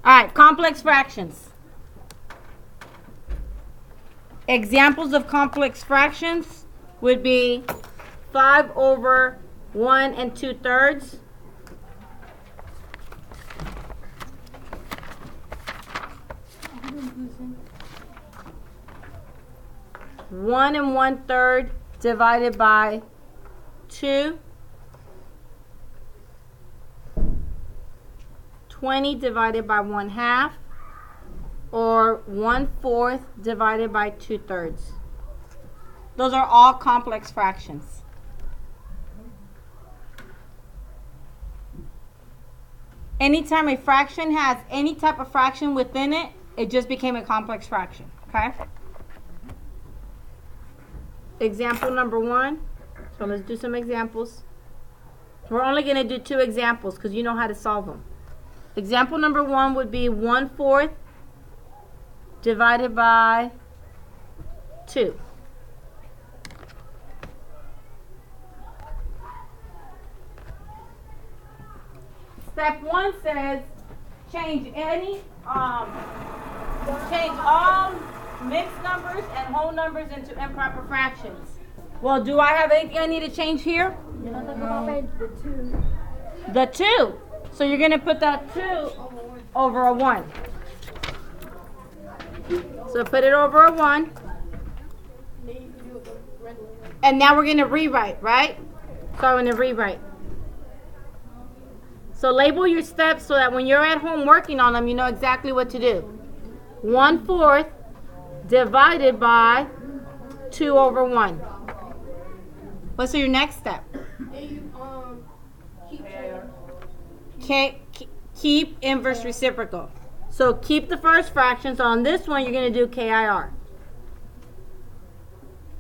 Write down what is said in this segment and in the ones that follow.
All right, complex fractions. Examples of complex fractions would be 5 over 1 2/3. 1 1/3 divided by 2. 20 divided by 1/2, or 1/4 divided by 2/3. Those are all complex fractions. Anytime a fraction has any type of fraction within it, it just became a complex fraction. Okay? Example number 1. So let's do some examples. We're only going to do 2 examples because you know how to solve them. Example number 1 would be 1/4 divided by 2. Step 1 says change all mixed numbers and whole numbers into improper fractions. Well, do I have anything I need to change here? No. The 2. So you're going to put that 2 over a 1. So put it over a 1. And now we're going to rewrite, right? So I'm going to rewrite. So label your steps so that when you're at home working on them, you know exactly what to do. 1/4 divided by 2 over 1. What's your next step? Keep inverse reciprocal. So keep the first fraction. So on this one, you're going to do KIR.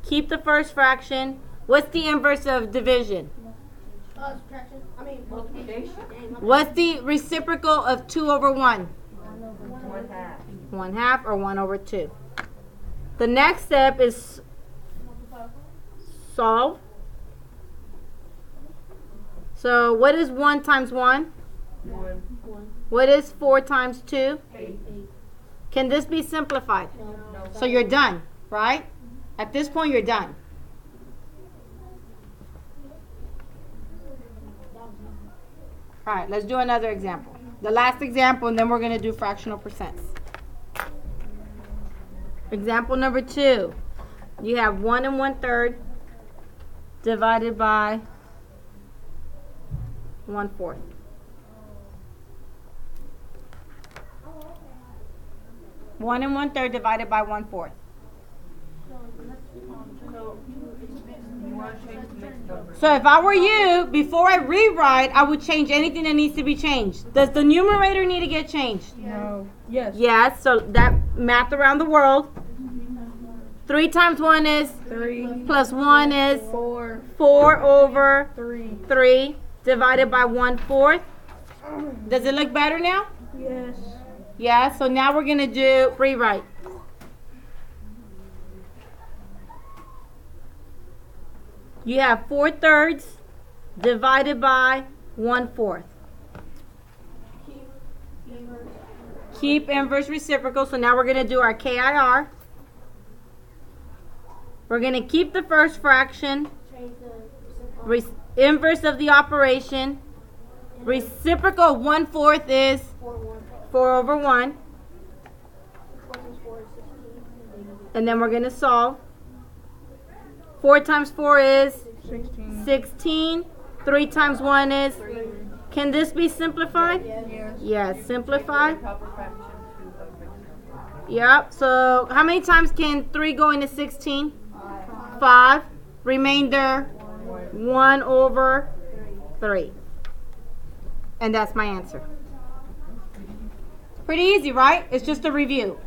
Keep the first fraction. What's the inverse of division? Subtraction. I mean multiplication. What's the reciprocal of 2 over 1? 1/2. 1/2 or 1 over 2. The next step is solve. So what is 1 times 1? 1. What is 4 times 2? 8. Can this be simplified? No. So you're done, right? At this point, you're done. All right, let's do another example. The last example, and then we're going to do fractional percents. Example number 2. You have 1 1/3 divided by 1/4. One 1/3 divided by 1/4. So if I were you, before I rewrite, I would change anything that needs to be changed. Does the numerator need to get changed? No. Yes. Yes, so that math around the world. 3 times 1 is 3 plus 1 is 4 4 over 3. 3 divided by 1/4. Does it look better now? Yes. Yeah, so now we're going to do rewrite. You have 4/3 divided by 1/4. Keep inverse reciprocal. So now we're going to do our KIR. We're going to keep the first fraction. Inverse of the operation. Reciprocal of 1/4 is 4 over 1. And then we're going to solve. 4 times 4 is 16. 3 times 1 is 3. Can this be simplified? Yes. Yes, simplify. Yep. So how many times can 3 go into 16? 5. Remainder 1 over 3. And that's my answer. Pretty easy, right? It's just a review.